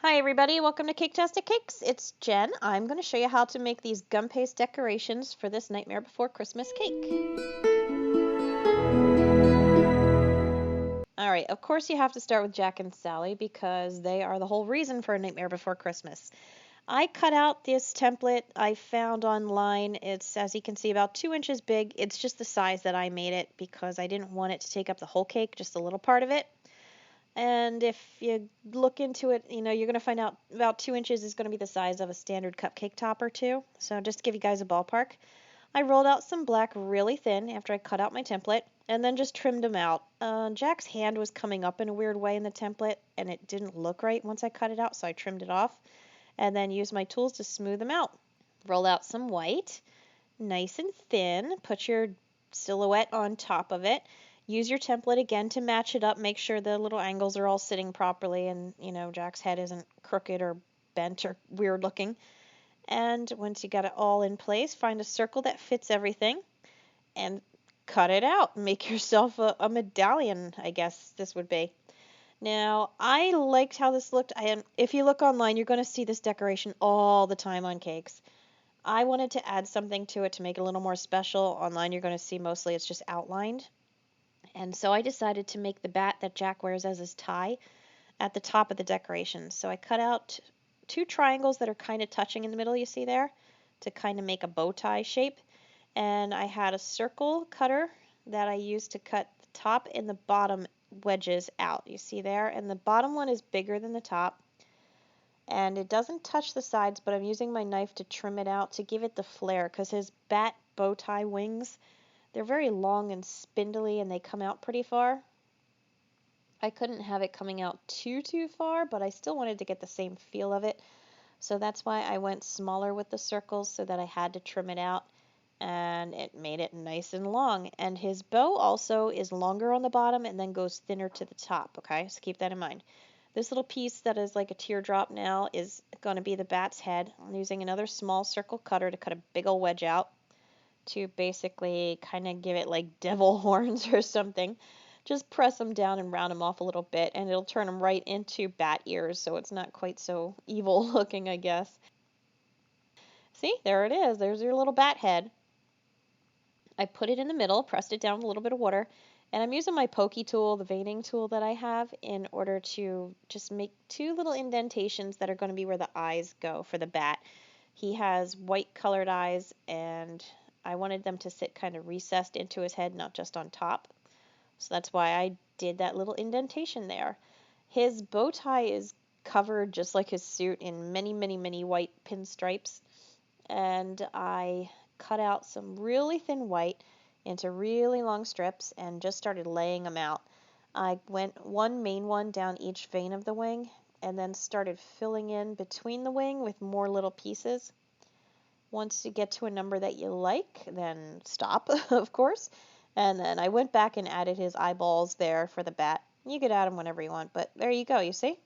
Hi everybody, welcome to Caketastic Cakes. It's Jen. I'm going to show you how to make these gum paste decorations for this Nightmare Before Christmas cake. Alright, of course you have to start with Jack and Sally because they are the whole reason for A Nightmare Before Christmas. I cut out this template I found online. It's, as you can see, about 2 inches big. It's just the size that I made it because I didn't want it to take up the whole cake, just a little part of it. And if you look into it, you're going to find out about 2 inches is going to be the size of a standard cupcake top or two. So just to give you guys a ballpark, I rolled out some black really thin after I cut out my template and then just trimmed them out. Jack's hand was coming up in a weird way in the template and it didn't look right once I cut it out, so I trimmed it off and then used my tools to smooth them out. Roll out some white, nice and thin, put your silhouette on top of it. Use your template again to match it up. Make sure the little angles are all sitting properly and, Jack's head isn't crooked or bent or weird looking. And once you got it all in place, find a circle that fits everything and cut it out. Make yourself a medallion, I guess this would be. Now, I liked how this looked. If you look online, you're going to see this decoration all the time on cakes. I wanted to add something to it to make it a little more special. Online, you're going to see mostly it's just outlined. And so I decided to make the bat that Jack wears as his tie at the top of the decoration. So I cut out 2 triangles that are kind of touching in the middle, you see there, to kind of make a bow tie shape. And I had a circle cutter that I used to cut the top and the bottom wedges out, you see there. And the bottom one is bigger than the top. And it doesn't touch the sides, but I'm using my knife to trim it out to give it the flair, because his bat bow tie wings, they're very long and spindly and they come out pretty far. I couldn't have it coming out too far, but I still wanted to get the same feel of it. So that's why I went smaller with the circles so that I had to trim it out, and it made it nice and long. And his bow also is longer on the bottom and then goes thinner to the top, okay? So keep that in mind. This little piece that is like a teardrop now is going to be the bat's head. I'm using another small circle cutter to cut a big old wedge out to basically kind of give it like devil horns or something. Just press them down and round them off a little bit and it'll turn them right into bat ears, so it's not quite so evil looking, I guess. See, there it is. There's your little bat head. I put it in the middle, pressed it down with a little bit of water, and I'm using my pokey tool, the veining tool that I have, in order to just make 2 little indentations that are going to be where the eyes go for the bat. He has white colored eyes and I wanted them to sit kind of recessed into his head, not just on top. So that's why I did that little indentation there. His bow tie is covered just like his suit in many, many, many white pinstripes. And I cut out some really thin white into really long strips and just started laying them out. I went one main one down each vein of the wing and then started filling in between the wing with more little pieces. Once you get to a number that you like, then stop, of course. And then I went back and added his eyeballs there for the bat. You could add them whenever you want, but there you go, you see?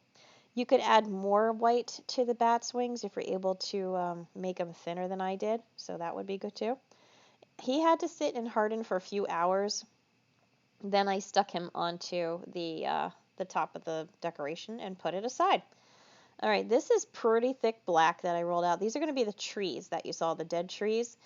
You could add more white to the bat's wings if you're able to make them thinner than I did, so that would be good too. He had to sit and harden for a few hours. Then I stuck him onto the top of the decoration and put it aside. All right, this is pretty thick black that I rolled out. These are going to be the trees that you saw, the dead trees.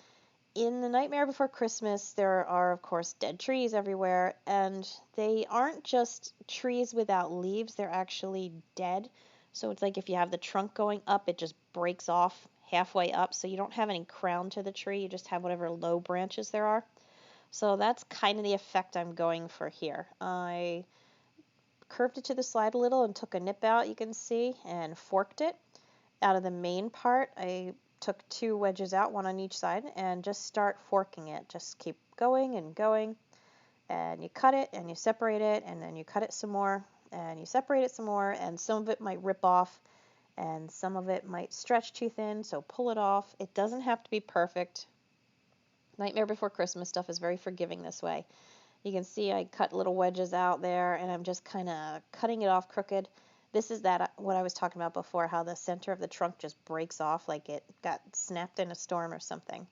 In The Nightmare Before Christmas, there are, of course, dead trees everywhere, and they aren't just trees without leaves, they're actually dead. So it's like if you have the trunk going up, it just breaks off halfway up, so you don't have any crown to the tree, you just have whatever low branches there are. So that's kind of the effect I'm going for here. I curved it to the side a little and took a nip out, you can see, and forked it. Out of the main part, I took 2 wedges out, one on each side, and just start forking it. Just keep going and going, and you cut it and you separate it, and then you cut it some more and you separate it some more, and some of it might rip off and some of it might stretch too thin, so pull it off. It doesn't have to be perfect. Nightmare Before Christmas stuff is very forgiving this way. You can see I cut little wedges out there and I'm just kind of cutting it off crooked. This is what I was talking about before, how the center of the trunk just breaks off like it got snapped in a storm or something.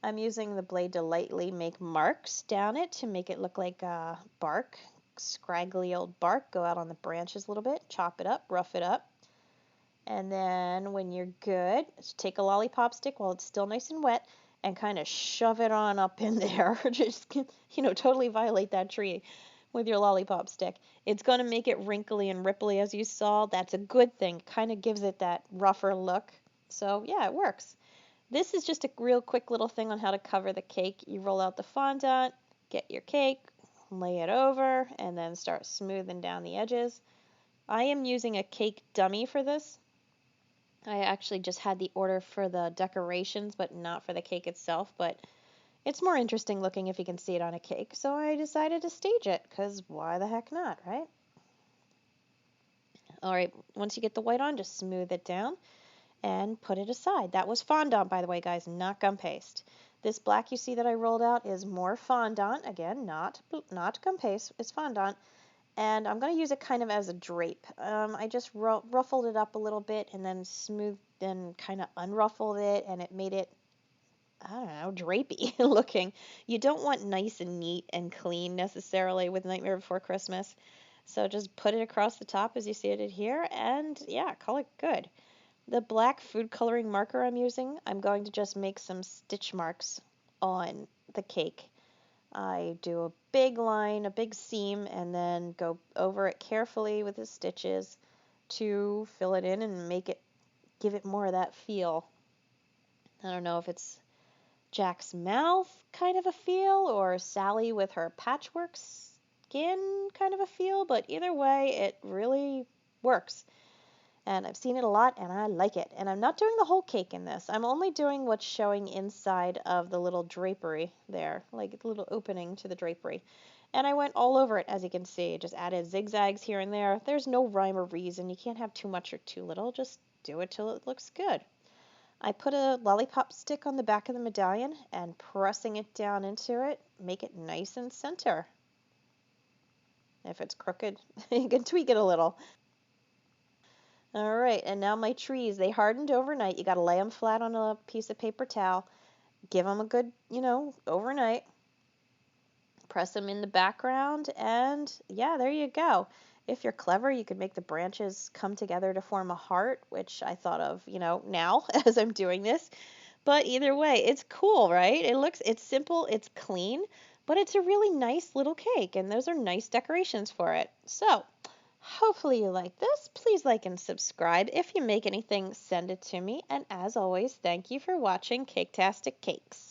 I'm using the blade to lightly make marks down it to make it look like bark, scraggly old bark. Go out on the branches a little bit, chop it up, rough it up. And then when you're good, take a lollipop stick while it's still nice and wet and kind of shove it on up in there. Just, totally violate that tree with your lollipop stick. It's going to make it wrinkly and ripply as you saw. That's a good thing. Kind of gives it that rougher look. So yeah, it works. This is just a real quick little thing on how to cover the cake. You roll out the fondant, get your cake, lay it over, and then start smoothing down the edges. I am using a cake dummy for this. I actually just had the order for the decorations, but not for the cake itself. But it's more interesting looking if you can see it on a cake, so I decided to stage it, because why the heck not, right? All right, once you get the white on, just smooth it down and put it aside. That was fondant, by the way, guys, not gum paste. This black you see that I rolled out is more fondant. Again, not gum paste, it's fondant. And I'm going to use it kind of as a drape. I just ruffled it up a little bit and then smoothed and kind of unruffled it, and it made it, I don't know, drapey looking. You don't want nice and neat and clean necessarily with Nightmare Before Christmas. So just put it across the top as you see it here, and yeah, call it good. The black food coloring marker I'm using, I'm going to just make some stitch marks on the cake. I do a big line, a big seam, and then go over it carefully with the stitches to fill it in and give it more of that feel. I don't know if it's Jack's mouth kind of a feel or Sally with her patchwork skin kind of a feel, but either way, it really works. And I've seen it a lot, and I like it. And I'm not doing the whole cake in this. I'm only doing what's showing inside of the little drapery there, like the little opening to the drapery. And I went all over it, as you can see. Just added zigzags here and there. There's no rhyme or reason. You can't have too much or too little. Just do it till it looks good. I put a lollipop stick on the back of the medallion and pressing it down into it, make it nice and center. If it's crooked, you can tweak it a little. All right, and now my trees, they hardened overnight. You got to lay them flat on a piece of paper towel. Give them a good, overnight. Press them in the background, and yeah, there you go. If you're clever, you could make the branches come together to form a heart, which I thought of, now as I'm doing this. But either way, it's cool, right? It's simple, it's clean, but it's a really nice little cake, and those are nice decorations for it. So, hopefully you like this. Please like and subscribe. If you make anything, send it to me. And as always, thank you for watching Caketastic Cakes.